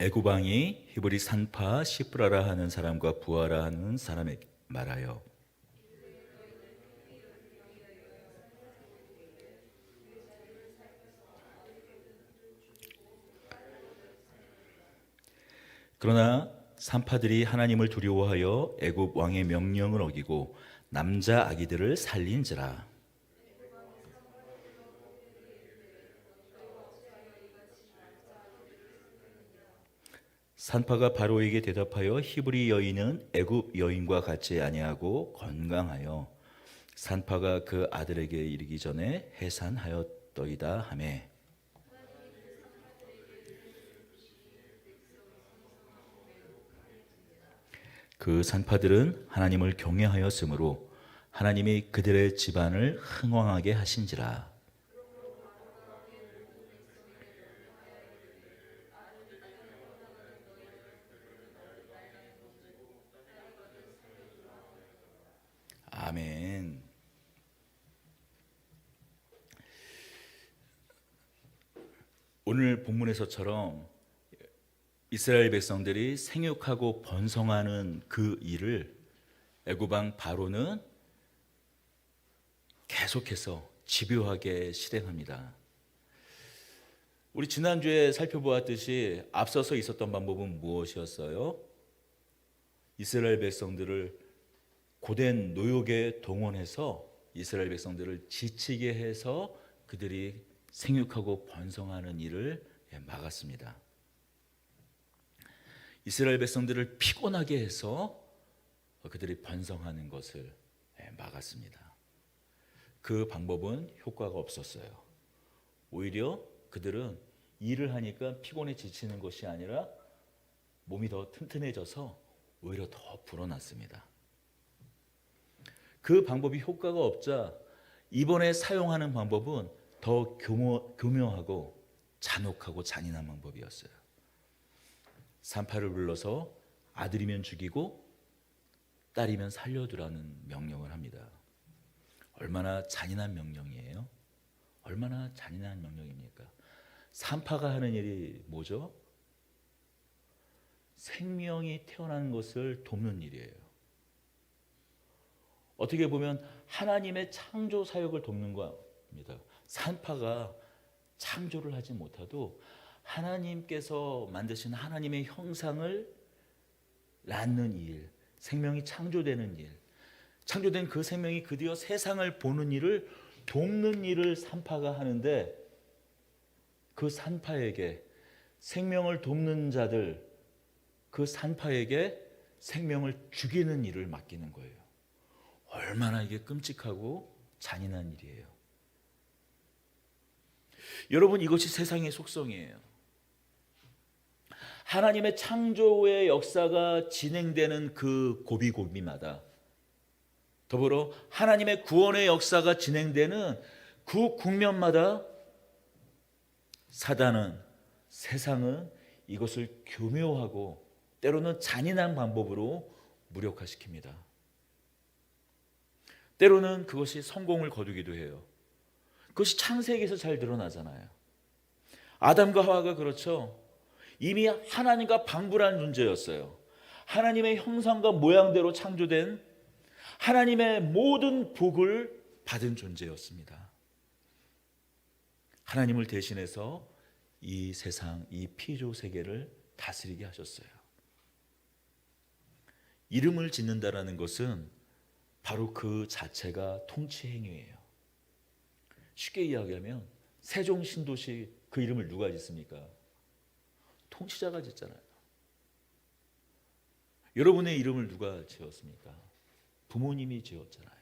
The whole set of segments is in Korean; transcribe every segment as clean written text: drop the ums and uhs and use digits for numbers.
애굽 왕이 히브리 산파 시프라라 하는 사람과 부하라 하는 사람에게 말하여 그러나 산파들이 하나님을 두려워하여 애굽 왕의 명령을 어기고 남자 아기들을 살린지라. 산파가 바로에게 대답하여 히브리 여인은 애굽 여인과 같지 아니하고 건강하여 산파가 그 아들에게 이르기 전에 해산하였더이다 하매 그 산파들은 하나님을 경외하였으므로 하나님이 그들의 집안을 흥왕하게 하신지라. 아멘. 오늘 본문에서처럼 이스라엘 백성들이 생육하고 번성하는 그 일을 애굽 왕 바로는 계속해서 집요하게 실행합니다. 우리 지난주에 살펴보았듯이 앞서서 있었던 방법은 무엇이었어요? 이스라엘 백성들을 고된 노역에 동원해서 이스라엘 백성들을 지치게 해서 그들이 생육하고 번성하는 일을 막았습니다. 이스라엘 백성들을 피곤하게 해서 그들이 번성하는 것을 막았습니다. 그 방법은 효과가 없었어요. 오히려 그들은 일을 하니까 피곤해 지치는 것이 아니라 몸이 더 튼튼해져서 오히려 더 불어났습니다. 그 방법이 효과가 없자 이번에 사용하는 방법은 더 교묘하고 잔혹하고 잔인한 방법이었어요. 산파를 불러서 아들이면 죽이고 딸이면 살려두라는 명령을 합니다. 얼마나 잔인한 명령이에요? 얼마나 잔인한 명령입니까? 산파가 하는 일이 뭐죠? 생명이 태어나는 것을 돕는 일이에요. 어떻게 보면 하나님의 창조 사역을 돕는 겁니다. 산파가 창조를 하지 못해도 하나님께서 만드신 하나님의 형상을 낳는 일, 생명이 창조되는 일, 창조된 그 생명이 드디어 세상을 보는 일을 돕는 일을 산파가 하는데 그 산파에게 생명을 돕는 자들, 그 산파에게 생명을 죽이는 일을 맡기는 거예요. 얼마나 이게 끔찍하고 잔인한 일이에요. 여러분, 이것이 세상의 속성이에요. 하나님의 창조의 역사가 진행되는 그 고비고비마다 더불어 하나님의 구원의 역사가 진행되는 그 국면마다 사단은, 세상은 이것을 교묘하고 때로는 잔인한 방법으로 무력화시킵니다. 때로는 그것이 성공을 거두기도 해요. 그것이 창세기에서 잘 드러나잖아요. 아담과 하와가 그렇죠. 이미 하나님과 방불한 존재였어요. 하나님의 형상과 모양대로 창조된 하나님의 모든 복을 받은 존재였습니다. 하나님을 대신해서 이 세상, 이 피조 세계를 다스리게 하셨어요. 이름을 짓는다라는 것은 바로 그 자체가 통치 행위예요. 쉽게 이야기하면 세종 신도시 그 이름을 누가 짓습니까? 통치자가 짓잖아요. 여러분의 이름을 누가 지었습니까? 부모님이 지었잖아요.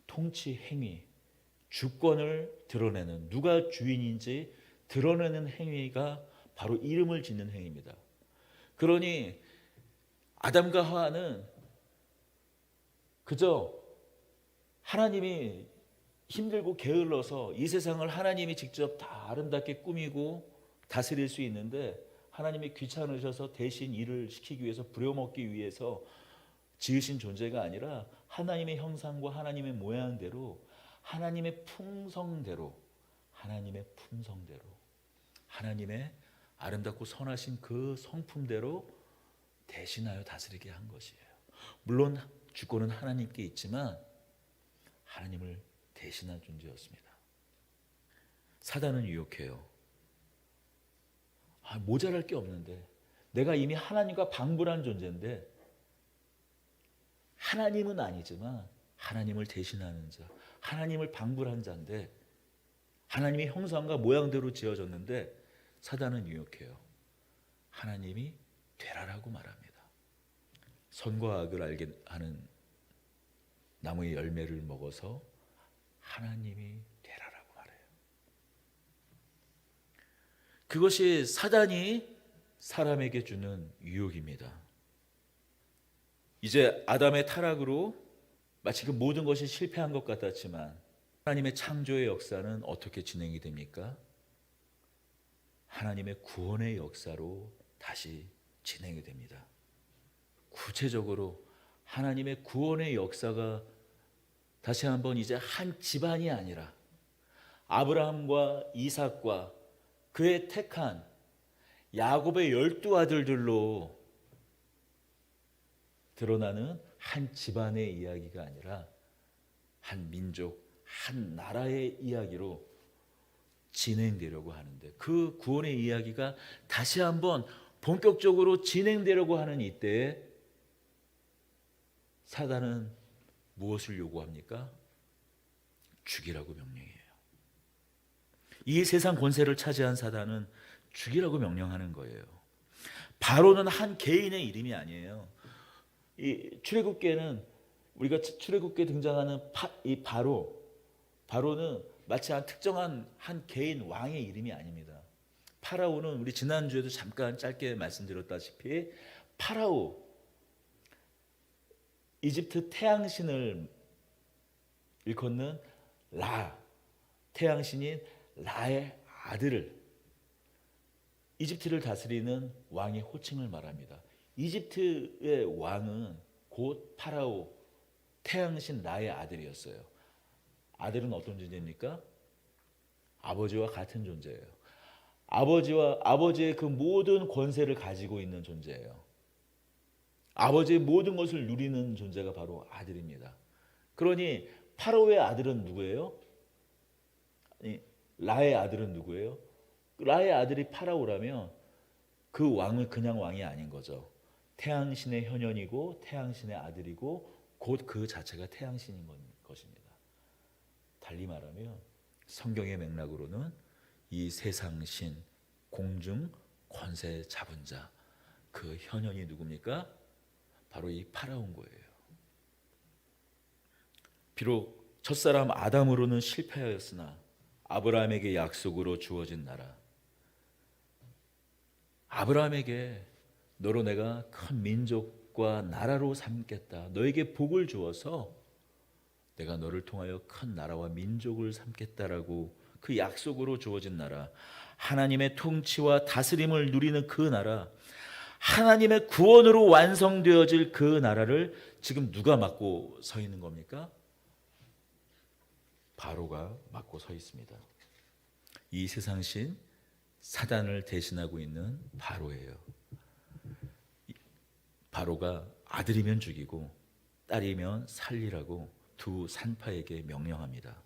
통치 행위, 주권을 드러내는, 누가 주인인지 드러내는 행위가 바로 이름을 짓는 행위입니다. 그러니 아담과 하와는 그저 하나님이 힘들고 게을러서 이 세상을 하나님이 직접 다 아름답게 꾸미고 다스릴 수 있는데 하나님이 귀찮으셔서 대신 일을 시키기 위해서 부려먹기 위해서 지으신 존재가 아니라 하나님의 형상과 하나님의 모양대로 하나님의 품성대로 하나님의 아름답고 선하신 그 성품대로 대신하여 다스리게 한 것이에요. 물론 주권은 하나님께 있지만 하나님을 대신한 존재였습니다. 사단은 유혹해요. 모자랄 게 없는데, 내가 이미 하나님과 방불한 존재인데, 하나님은 아니지만 하나님을 대신하는 자, 하나님을 방불한 자인데, 하나님의 형상과 모양대로 지어졌는데 사단은 유혹해요. 하나님이 되라라고 말합니다. 선과 악을 알게 하는 나무의 열매를 먹어서 하나님이 되라라고 말해요. 그것이 사단이 사람에게 주는 유혹입니다. 이제 아담의 타락으로 마치 그 모든 것이 실패한 것 같았지만 하나님의 창조의 역사는 어떻게 진행이 됩니까? 하나님의 구원의 역사로 다시 진행이 됩니다. 구체적으로 하나님의 구원의 역사가 다시 한번 이제 한 집안이 아니라 아브라함과 이삭과 그의 택한 야곱의 12아들들로 드러나는 한 집안의 이야기가 아니라 한 민족, 한 나라의 이야기로 진행되려고 하는데, 그 구원의 이야기가 다시 한번 본격적으로 진행되려고 하는 이때에 사단은 무엇을 요구합니까? 죽이라고 명령해요. 이 세상 권세를 차지한 사단은 죽이라고 명령하는 거예요. 바로는 한 개인의 이름이 아니에요. 이 출애굽기에는 우리가 출애굽기에 등장하는 이 바로는 마치 한 특정한 한 개인 왕의 이름이 아닙니다. 파라오는 우리 지난주에도 잠깐 짧게 말씀드렸다시피 파라오, 이집트 태양신을 일컫는 라, 태양신인 라의 아들을, 이집트를 다스리는 왕의 호칭을 말합니다. 이집트의 왕은 곧 파라오, 태양신 라의 아들이었어요. 아들은 어떤 존재입니까? 아버지와 같은 존재예요. 아버지의 그 모든 권세를 가지고 있는 존재예요. 아버지의 모든 것을 누리는 존재가 바로 아들입니다. 그러니 파라오의 아들은 누구예요? 라의 아들은 누구예요? 라의 아들이 파라오라면 그 왕은 그냥 왕이 아닌 거죠. 태양신의 현현이고 태양신의 아들이고 곧 그 자체가 태양신인 것입니다. 달리 말하면 성경의 맥락으로는 이 세상신, 공중 권세 잡은 자, 그 현현이 누굽니까? 바로 이 파라오인 거예요. 비록 첫사람 아담으로는 실패하였으나 아브라함에게 약속으로 주어진 나라, 아브라함에게 너로 내가 큰 민족과 나라로 삼겠다, 너에게 복을 주어서 내가 너를 통하여 큰 나라와 민족을 삼겠다라고 그 약속으로 주어진 나라, 하나님의 통치와 다스림을 누리는 그 나라, 하나님의 구원으로 완성되어질 그 나라를 지금 누가 맡고 서 있는 겁니까? 바로가 맡고 서 있습니다. 이 세상신 사단을 대신하고 있는 바로예요. 바로가 아들이면 죽이고 딸이면 살리라고 두 산파에게 명령합니다.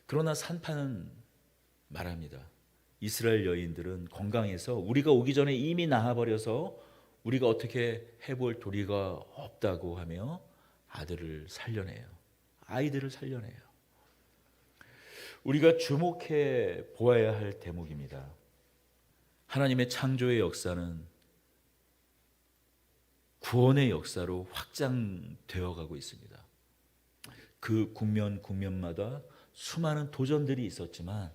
그러나 산파는 말합니다. 이스라엘 여인들은 건강해서 우리가 오기 전에 이미 나아버려서 우리가 어떻게 해볼 도리가 없다고 하며 아이들을 살려내요. 우리가 주목해 보아야 할 대목입니다. 하나님의 창조의 역사는 구원의 역사로 확장되어 가고 있습니다. 그 국면마다 수많은 도전들이 있었지만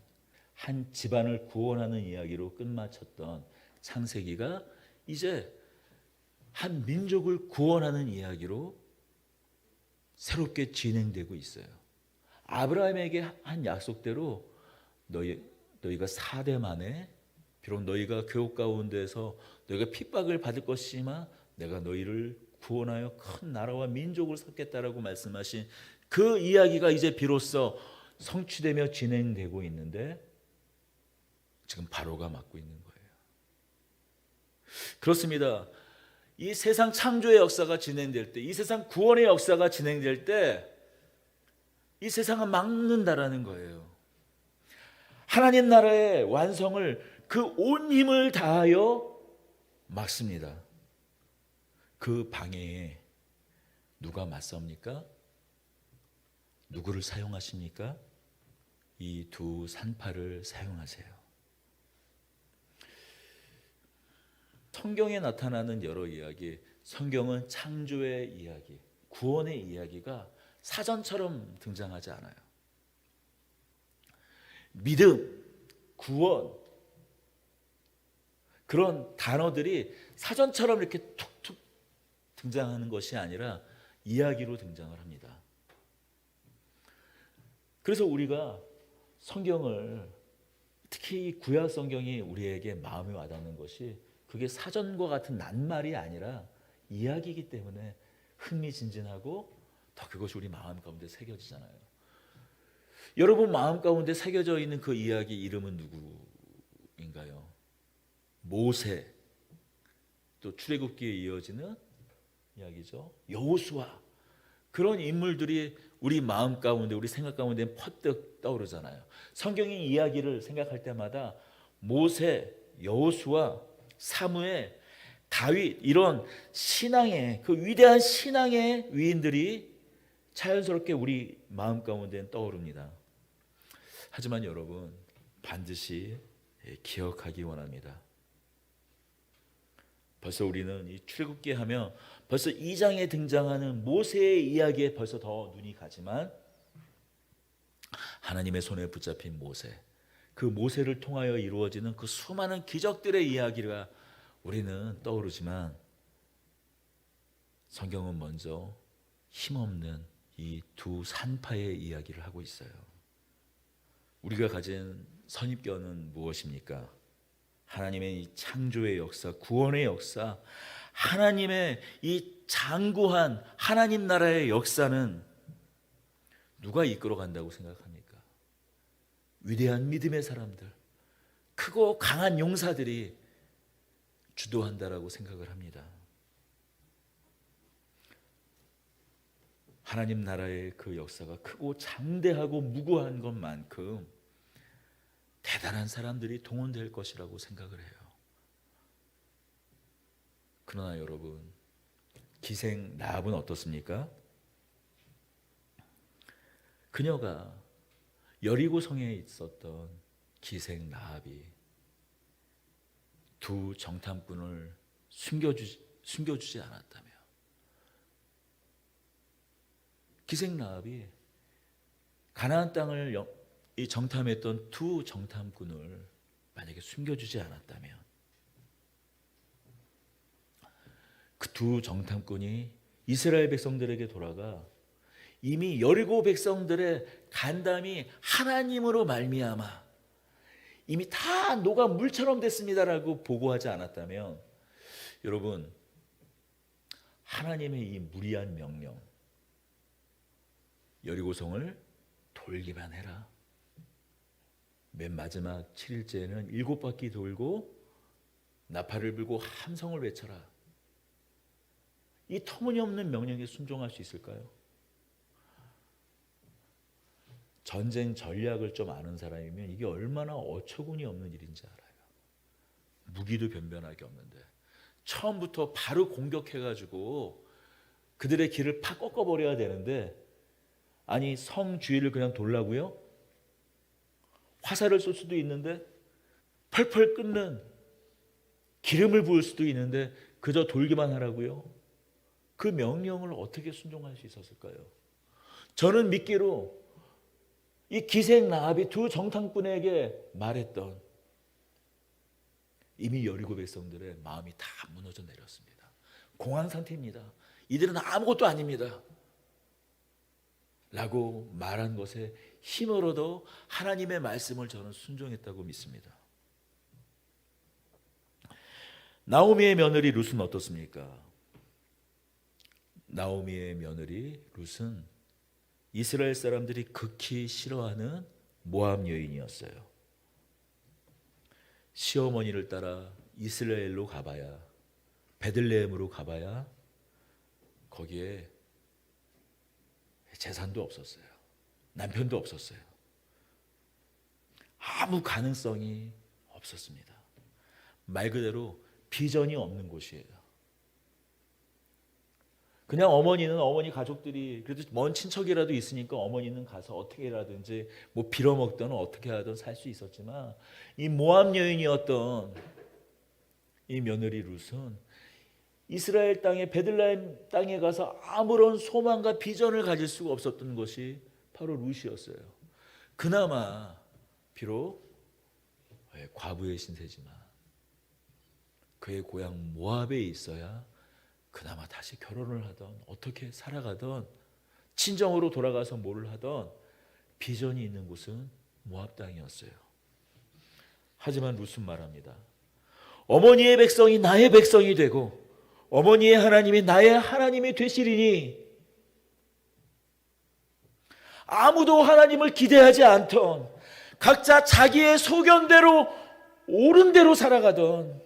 한 집안을 구원하는 이야기로 끝마쳤던 창세기가 이제 한 민족을 구원하는 이야기로 새롭게 진행되고 있어요. 아브라함에게 한 약속대로 너희가 4대 만에, 비록 너희가 교육 가운데서 너희가 핍박을 받을 것이지만 내가 너희를 구원하여 큰 나라와 민족을 삼겠다라고 말씀하신 그 이야기가 이제 비로소 성취되며 진행되고 있는데, 지금 바로가 맡고 있는 거예요. 그렇습니다. 이 세상 창조의 역사가 진행될 때, 이 세상 구원의 역사가 진행될 때 이 세상은 막는다라는 거예요. 하나님 나라의 완성을 그 온 힘을 다하여 막습니다. 그 방해에 누가 맞섭니까? 누구를 사용하십니까? 이 두 산파를 사용하세요. 성경에 나타나는 여러 이야기, 성경은 창조의 이야기, 구원의 이야기가 사전처럼 등장하지 않아요. 믿음, 구원, 그런 단어들이 사전처럼 이렇게 툭툭 등장하는 것이 아니라 이야기로 등장을 합니다. 그래서 우리가 성경을, 특히 이 구약 성경이 우리에게 마음에 와닿는 것이 그게 사전과 같은 낱말이 아니라 이야기이기 때문에 흥미진진하고 더 그것이 우리 마음 가운데 새겨지잖아요. 여러분 마음 가운데 새겨져 있는 그 이야기 이름은 누구인가요? 모세, 또 출애굽기에 이어지는 이야기죠. 여호수아, 그런 인물들이 우리 마음 가운데, 우리 생각 가운데 퍼뜩 떠오르잖아요. 성경의 이야기를 생각할 때마다 모세, 여호수아, 사무엘, 다윗, 이런 신앙의, 그 위대한 신앙의 위인들이 자연스럽게 우리 마음 가운데 떠오릅니다. 하지만 여러분 반드시 기억하기 원합니다. 벌써 우리는 이 출애굽기 하면 벌써 2장에 등장하는 모세의 이야기에 벌써 더 눈이 가지만, 하나님의 손에 붙잡힌 모세, 그 모세를 통하여 이루어지는 그 수많은 기적들의 이야기가 우리는 떠오르지만, 성경은 먼저 힘없는 이 두 산파의 이야기를 하고 있어요. 우리가 가진 선입견은 무엇입니까? 하나님의 이 창조의 역사, 구원의 역사, 하나님의 이 장구한 하나님 나라의 역사는 누가 이끌어 간다고 생각합니까? 위대한 믿음의 사람들, 크고 강한 용사들이 주도한다라고 생각을 합니다. 하나님 나라의 그 역사가 크고 장대하고 무고한 것만큼 대단한 사람들이 동원될 것이라고 생각을 해요. 그러나 여러분, 기생 라합은 어떻습니까? 그녀가 여리고 성에 있었던 기생 라합이 두 정탐꾼을 숨겨주지 않았다면, 기생 라합이 가나안 땅을 이 정탐했던 두 정탐꾼을 만약에 숨겨주지 않았다면, 그 두 정탐꾼이 이스라엘 백성들에게 돌아가 이미 여리고 백성들의 간담이 하나님으로 말미암아 이미 다 녹아 물처럼 됐습니다라고 보고하지 않았다면, 여러분 하나님의 이 무리한 명령, 여리고성을 돌기만 해라, 맨 마지막 7일째에는 7바퀴 돌고 나팔을 불고 함성을 외쳐라, 이 터무니없는 명령에 순종할 수 있을까요? 전쟁 전략을 좀 아는 사람이면 이게 얼마나 어처구니 없는 일인지 알아요. 무기도 변변하게 없는데 처음부터 바로 공격해가지고 그들의 길을 팍 꺾어버려야 되는데, 아니 성 주위를 그냥 돌라고요? 화살을 쏠 수도 있는데, 펄펄 끓는 기름을 부을 수도 있는데 그저 돌기만 하라고요? 그 명령을 어떻게 순종할 수 있었을까요? 저는 믿기로 이 기생 라합이 두 정탐꾼에게 말했던, 이미 여리고 백성들의 마음이 다 무너져 내렸습니다. 공황 상태입니다. 이들은 아무것도 아닙니다 라고 말한 것에 힘으로도 하나님의 말씀을 저는 순종했다고 믿습니다. 나오미의 며느리 룻은 어떻습니까? 나오미의 며느리 룻은 이스라엘 사람들이 극히 싫어하는 모압 여인이었어요. 시어머니를 따라 이스라엘로 가봐야, 베들레헴으로 가봐야 거기에 재산도 없었어요. 남편도 없었어요. 아무 가능성이 없었습니다. 말 그대로 비전이 없는 곳이에요. 그냥 어머니는 어머니 가족들이 그래도 먼 친척이라도 있으니까 어머니는 가서 어떻게라든지 뭐 빌어먹든 어떻게 하든 살 수 있었지만 이 모압 여인이었던 이 며느리 룻은 이스라엘 땅에 베들레헴 땅에 가서 아무런 소망과 비전을 가질 수가 없었던 것이 바로 룻이었어요. 그나마 비록 과부의 신세지만 그의 고향 모압에 있어야 그나마 다시 결혼을 하던 어떻게 살아가던 친정으로 돌아가서 뭐를 하던 비전이 있는 곳은 모압 땅이었어요. 하지만 룻은 말합니다. 어머니의 백성이 나의 백성이 되고 어머니의 하나님이 나의 하나님이 되시리니 아무도 하나님을 기대하지 않던 각자 자기의 소견대로 옳은 대로 살아가던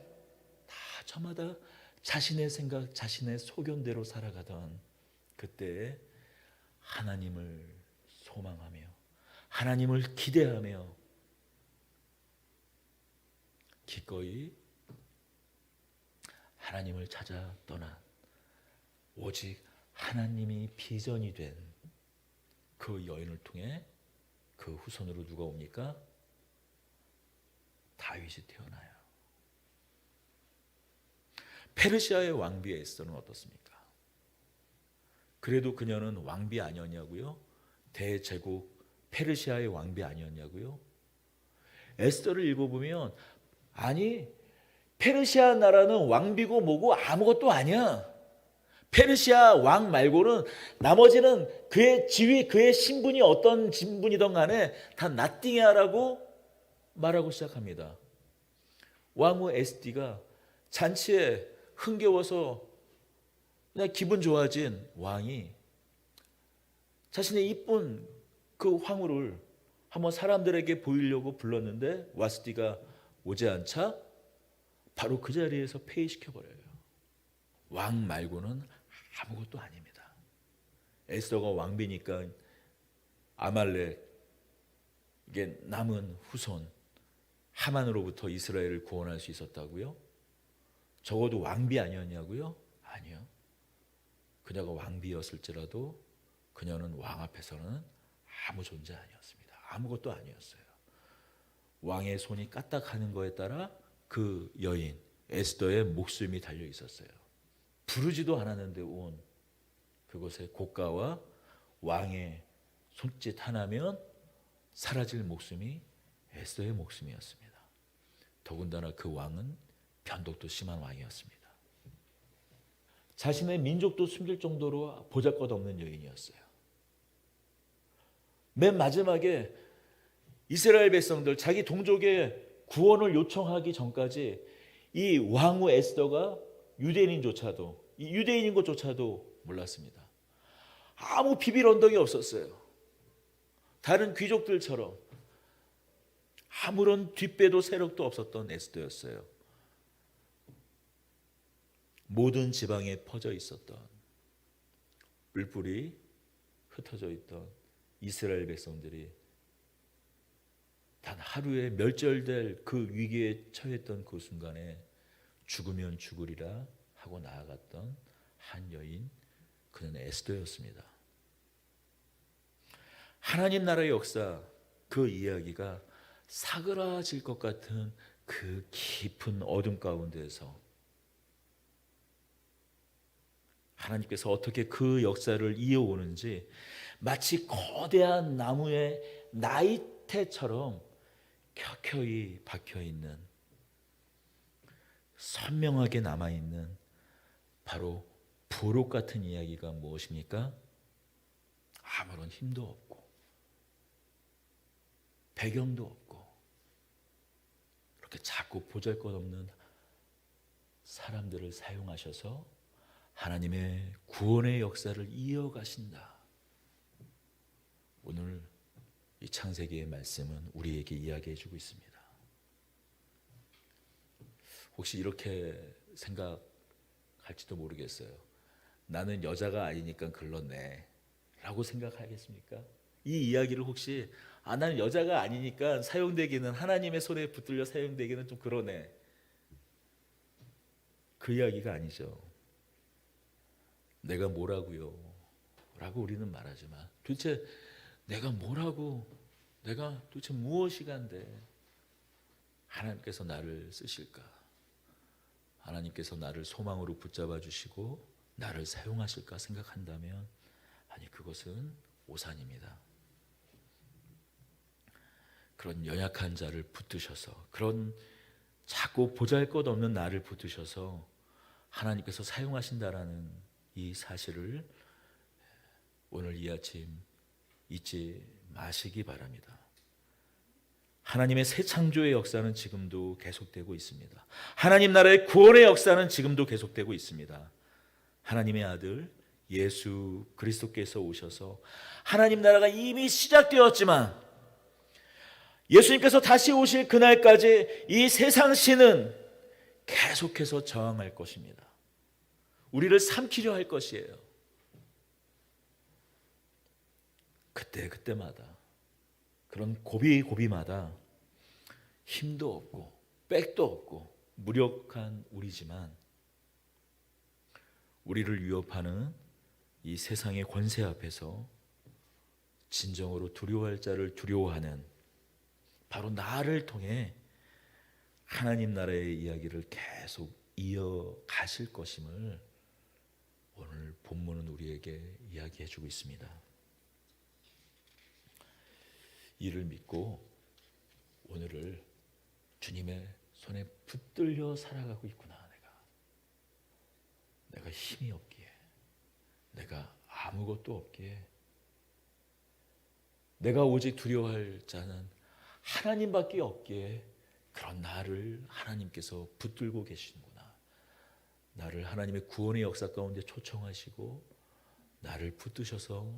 다 저마다 자신의 생각, 자신의 소견대로 살아가던 그때 하나님을 소망하며 하나님을 기대하며 기꺼이 하나님을 찾아 떠난 오직 하나님이 비전이 된 그 여인을 통해 그 후손으로 누가 옵니까? 다윗이 태어나요. 페르시아의 왕비 에스더는 어떻습니까? 그래도 그녀는 왕비 아니었냐고요? 대제국 페르시아의 왕비 아니었냐고요? 에스더를 읽어보면 아니 페르시아 나라는 왕비고 뭐고 아무것도 아니야. 페르시아 왕 말고는 나머지는 그의 지위, 그의 신분이 어떤 신분이든 간에 다 나띵이야라고 말하고 시작합니다. 왕후 에스디가 잔치에 흥겨워서 그냥 기분 좋아진 왕이 자신의 이쁜 그 황후를 한번 사람들에게 보이려고 불렀는데 와스디가 오지 않자 바로 그 자리에서 폐위시켜버려요. 왕 말고는 아무것도 아닙니다. 에스더가 왕비니까 아말렉 이게 남은 후손 하만으로부터 이스라엘을 구원할 수 있었다고요? 적어도 왕비 아니었냐고요? 아니요. 그녀가 왕비였을지라도 그녀는 왕 앞에서는 아무 존재 아니었습니다. 아무것도 아니었어요. 왕의 손이 까딱하는 거에 따라 그 여인 에스더의 목숨이 달려 있었어요. 부르지도 않았는데 온 그곳의 고가와 왕의 손짓 하나면 사라질 목숨이 에스더의 목숨이었습니다. 더군다나 그 왕은 변덕도 심한 왕이었습니다. 자신의 민족도 숨길 정도로 보잘것없는 여인이었어요. 맨 마지막에 이스라엘 백성들 자기 동족의 구원을 요청하기 전까지 이 왕후 에스더가 유대인인 것조차도 몰랐습니다. 아무 비빌 언덕이 없었어요. 다른 귀족들처럼 아무런 뒷배도 세력도 없었던 에스더였어요. 모든 지방에 퍼져 있었던 뿔뿔이 흩어져 있던 이스라엘 백성들이 단 하루에 멸절될 그 위기에 처했던 그 순간에 죽으면 죽으리라 하고 나아갔던 한 여인, 그는 에스더였습니다. 하나님 나라의 역사, 그 이야기가 사그라질 것 같은 그 깊은 어둠 가운데에서 하나님께서 어떻게 그 역사를 이어오는지 마치 거대한 나무의 나이테처럼 켜켜이 박혀있는, 선명하게 남아있는 바로 부록 같은 이야기가 무엇입니까? 아무런 힘도 없고 배경도 없고 이렇게 자꾸 보잘것없는 사람들을 사용하셔서 하나님의 구원의 역사를 이어가신다. 오늘 이 창세기의 말씀은 우리에게 이야기해 주고 있습니다. 혹시 이렇게 생각할지도 모르겠어요. 나는 여자가 아니니까 글렀네 라고 생각하겠습니까? 이 이야기를 혹시 나는 여자가 아니니까 사용되기는, 하나님의 손에 붙들려 사용되기는 좀 그러네, 그 이야기가 아니죠. 내가 뭐라고요? 라고 우리는 말하지만 도대체 내가 뭐라고, 내가 도대체 무엇이간데 하나님께서 나를 쓰실까? 하나님께서 나를 소망으로 붙잡아 주시고 나를 사용하실까 생각한다면, 아니, 그것은 오산입니다. 그런 연약한 자를 붙드셔서, 그런 자꾸 보잘것없는 나를 붙드셔서 하나님께서 사용하신다라는 이 사실을 오늘 이 아침 잊지 마시기 바랍니다. 하나님의 새 창조의 역사는 지금도 계속되고 있습니다. 하나님 나라의 구원의 역사는 지금도 계속되고 있습니다. 하나님의 아들 예수 그리스도께서 오셔서, 하나님 나라가 이미 시작되었지만 예수님께서 다시 오실 그날까지 이 세상 신은 계속해서 저항할 것입니다. 우리를 삼키려 할 것이에요. 그때마다, 그런 고비마다 힘도 없고 백도 없고 무력한 우리지만, 우리를 위협하는 이 세상의 권세 앞에서 진정으로 두려워할 자를 두려워하는, 바로 나를 통해 하나님 나라의 이야기를 계속 이어가실 것임을 오늘 본문은 우리에게 이야기해 주고 있습니다. 이를 믿고 오늘을 주님의 손에 붙들려 살아가고 있구나. 내가 힘이 없기에, 내가 아무것도 없기에, 내가 오직 두려워할 자는 하나님밖에 없기에, 그런 나를 하나님께서 붙들고 계시는구나. 나를 하나님의 구원의 역사 가운데 초청하시고 나를 붙드셔서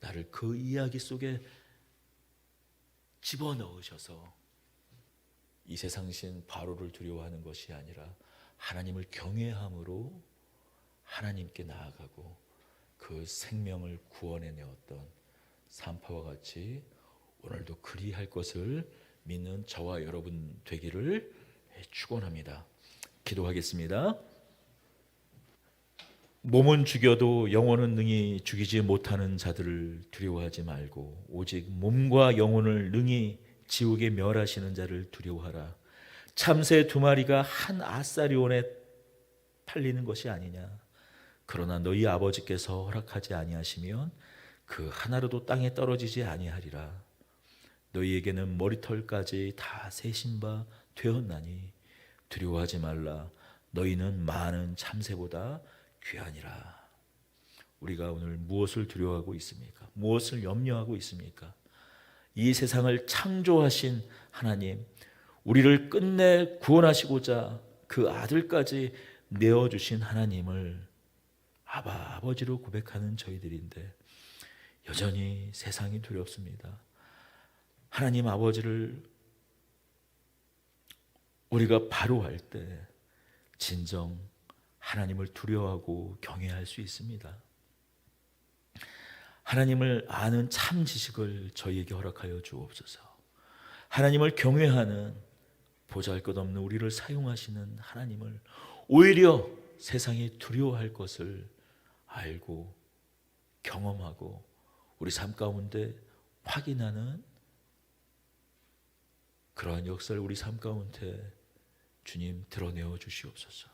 나를 그 이야기 속에 집어넣으셔서 이 세상신 바로를 두려워하는 것이 아니라 하나님을 경외함으로 하나님께 나아가고 그 생명을 구원해내었던 산파와 같이 오늘도 그리할 것을 믿는 저와 여러분 되기를 축원합니다. 기도하겠습니다. 몸은 죽여도 영혼은 능히 죽이지 못하는 자들을 두려워하지 말고 오직 몸과 영혼을 능히 지옥에 멸하시는 자를 두려워하라. 참새 두 마리가 한 아사리온에 팔리는 것이 아니냐. 그러나 너희 아버지께서 허락하지 아니하시면 그 하나로도 땅에 떨어지지 아니하리라. 너희에게는 머리털까지 다 세신 바 되었나니 두려워하지 말라. 너희는 많은 참새보다 귀하니라. 우리가 오늘 무엇을 두려워하고 있습니까? 무엇을 염려하고 있습니까? 이 세상을 창조하신 하나님, 우리를 끝내 구원하시고자 그 아들까지 내어주신 하나님을 아버지로 고백하는 저희들인데 여전히 세상이 두렵습니다. 하나님 아버지를 우리가 바로 할 때 진정 하나님을 두려워하고 경외할 수 있습니다. 하나님을 아는 참 지식을 저희에게 허락하여 주옵소서. 하나님을 경외하는 보잘것없는 우리를 사용하시는 하나님을 오히려 세상이 두려워할 것을 알고 경험하고 우리 삶 가운데 확인하는 그러한 역사를 우리 삶 가운데 주님 드러내어 주시옵소서.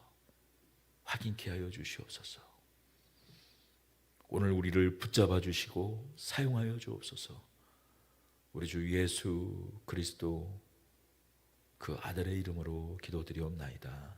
확인케 하여 주시옵소서. 오늘 우리를 붙잡아 주시고 사용하여 주옵소서. 우리 주 예수 그리스도 그 아들의 이름으로 기도드리옵나이다.